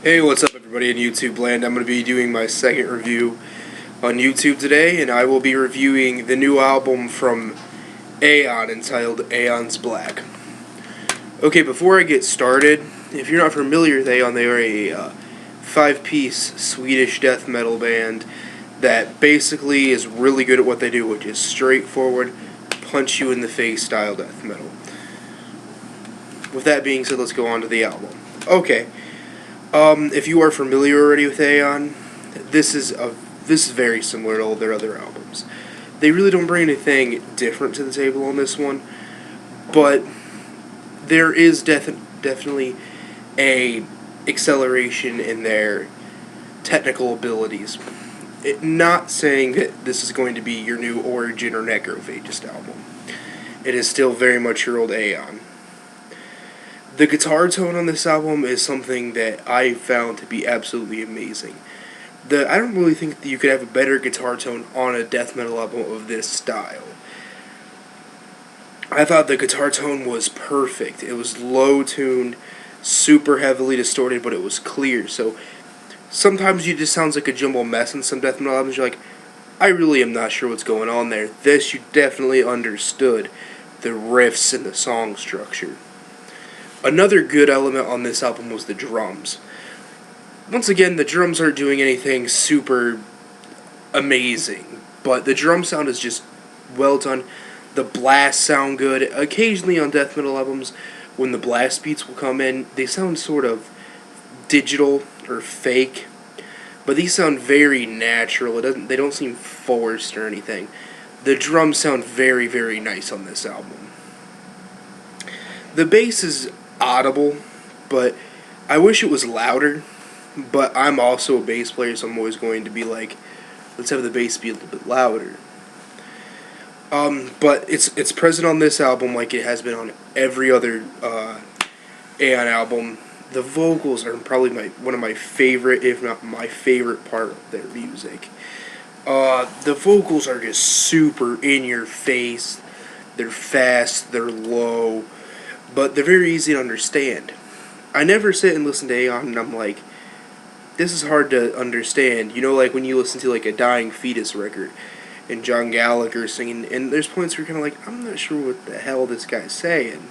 Hey, what's up everybody in YouTube land? I'm going to be doing my second review on YouTube today, and I will be reviewing the new album from Aeon entitled Aeon's Black. Okay, before I get started, if you're not familiar with Aeon, they are a five-piece Swedish death metal band that basically is really good at what they do, which is straightforward, punch-you-in-the-face style death metal. With that being said, let's go on to the album. Okay. If you are familiar already with Aeon, this is very similar to all their other albums. They really don't bring anything different to the table on this one, but there is definitely a acceleration in their technical abilities. Not saying that this is going to be your new Origin or Necrophagist album. It is still very much your old Aeon. The guitar tone on this album is something that I found to be absolutely amazing. I don't really think that you could have a better guitar tone on a death metal album of this style. I thought the guitar tone was perfect. It was low-tuned, super heavily distorted, but it was clear. So sometimes it just sounds like a jumbled mess in some death metal albums. You're like, I really am not sure what's going on there. This, you definitely understood the riffs and the song structure. Another good element on this album was the drums. Once again, the drums aren't doing anything super amazing, but the drum sound is just well done. The blasts sound good. Occasionally on death metal albums, when the blast beats will come in, they sound sort of digital or fake, but these sound very natural. They don't seem forced or anything. The drums sound very, very nice on this album. The bass is audible, but I wish it was louder, but I'm also a bass player, so I'm always going to be like, let's have the bass be a little bit louder. But it's present on this album like it has been on every other Aeon album. The vocals are probably one of my favorite, if not my favorite part of their music. The vocals are just super in your face. They're fast, they're low, but they're very easy to understand. I never sit and listen to Aeon and I'm like, this is hard to understand. You know, like when you listen to like a Dying Fetus record and John Gallagher singing, and there's points where you're kind of like, I'm not sure what the hell this guy's saying.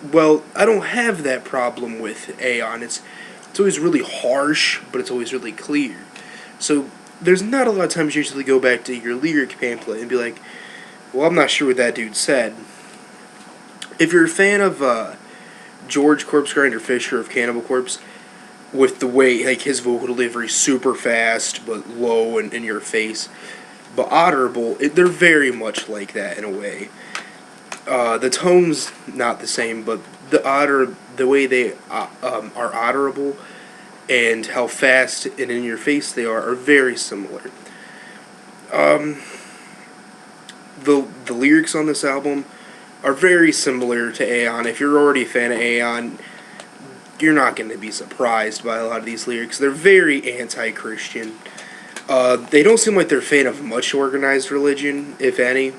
Well, I don't have that problem with Aeon. It's always really harsh, but it's always really clear. So there's not a lot of times you usually go back to your lyric pamphlet and be like, well, I'm not sure what that dude said. If you're a fan of George Corpsegrinder Fisher of Cannibal Corpse, with the way, like, his vocal delivery super fast, but low and in your face, but audible, they're very much like that in a way. The tone's not the same, but the way they are audible and how fast and in your face they are very similar. The lyrics on this album are very similar to Aeon. If you're already a fan of Aeon, you're not going to be surprised by a lot of these lyrics. They're very anti-Christian. They don't seem like they're a fan of much organized religion, if any.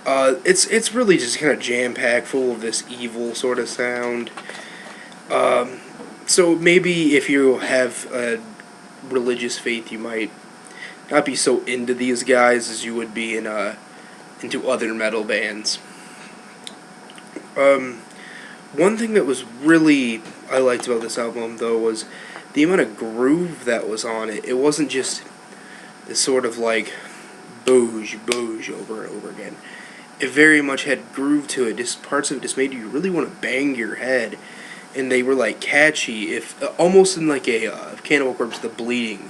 It's really just kind of jam-packed, full of this evil sort of sound. So maybe if you have a religious faith, you might not be so into these guys as you would be into other metal bands. One thing that was really I liked about this album, though, was the amount of groove that was on it. It wasn't just this sort of like booge over and over again. It very much had groove to it. Just parts of it just made you really want to bang your head, and they were like catchy, if almost in like a Cannibal Corpse, The Bleeding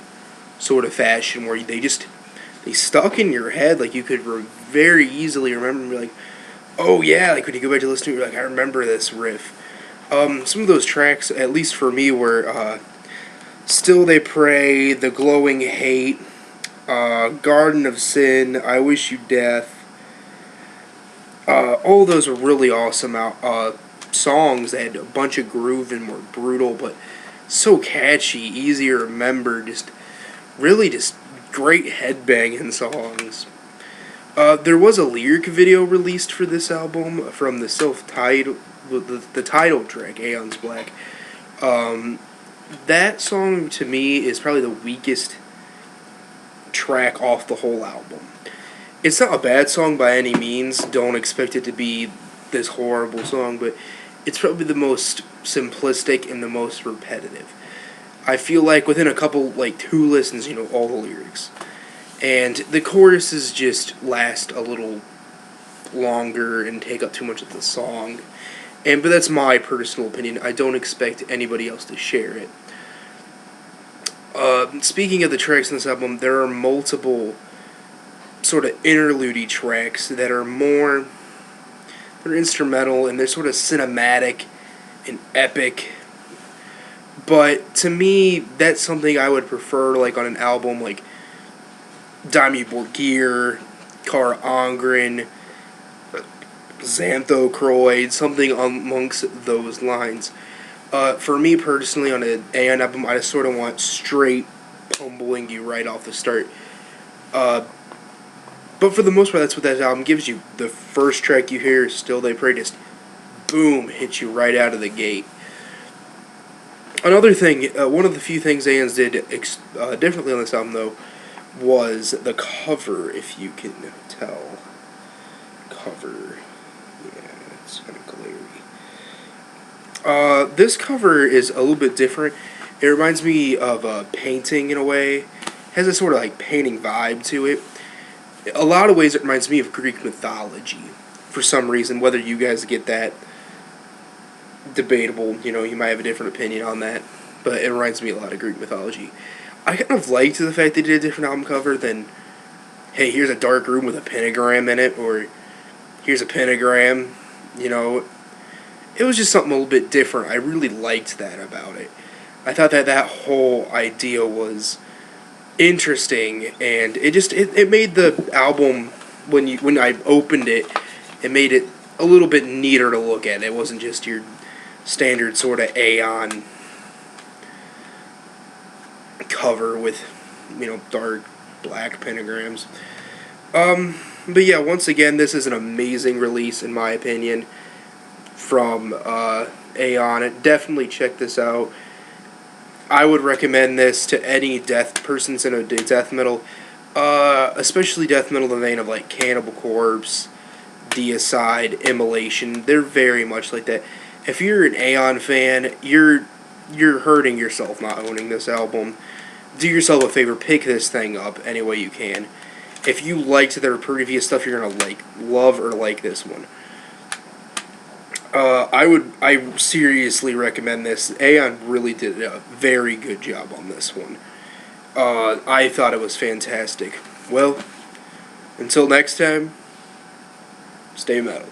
sort of fashion, where they stuck in your head. Like you could very easily remember and be like, oh yeah, like when you go back to listen to it, you're like, I remember this riff. Some of those tracks, at least for me, were Still They Pray, The Glowing Hate, Garden of Sin, I Wish You Death. All those were really awesome songs that had a bunch of groove and were brutal, but so catchy, easy to remember, just great headbanging songs. There was a lyric video released for this album from the the title track, Aeon's Black. that song to me is probably the weakest track off the whole album. It's not a bad song by any means. Don't expect it to be this horrible song, but it's probably the most simplistic and the most repetitive. I feel like within a couple, like 2 listens, you know all the lyrics. And the choruses just last a little longer and take up too much of the song. But that's my personal opinion. I don't expect anybody else to share it. Speaking of the tracks in this album, there are multiple sort of interlude tracks that are more, they're instrumental and they're sort of cinematic and epic. But to me, that's something I would prefer, like on an album like Dimey Borgir, Car Angren, Xanthocroid, something amongst those lines. For me personally, on an Aeon album, I just sort of want straight pummeling you right off the start. But for the most part, that's what that album gives you. The first track you hear, Still They Pray, just boom, hits you right out of the gate. Another thing, one of the few things Aeons did differently on this album, though, was the cover, if you can tell. Cover. Yeah, it's kind of glary. This cover is a little bit different. It reminds me of a painting in a way. It has a sort of like painting vibe to it. A lot of ways it reminds me of Greek mythology. For some reason, whether you guys get that, debatable. You know, you might have a different opinion on that. But it reminds me a lot of Greek mythology. I kind of liked the fact they did a different album cover than, hey, here's a dark room with a pentagram in it, or here's a pentagram. You know, it was just something a little bit different. I really liked that about it. I thought that that whole idea was interesting, and it made the album, when I opened it, it made it a little bit neater to look at. It wasn't just your standard sort of Aeon cover with, you know, dark black pentagrams. But yeah, once again, this is an amazing release in my opinion from Aeon. Definitely check this out. I would recommend this to any persons in a death metal, especially death metal in the vein of like Cannibal Corpse, Deicide, Immolation. They're very much like that. If you're an Aeon fan, you're hurting yourself not owning this album. Do yourself a favor, pick this thing up any way you can. If you liked their previous stuff, you're gonna love or like this one. I seriously recommend this. Aeon really did a very good job on this one. I thought it was fantastic. Well, until next time, stay metal.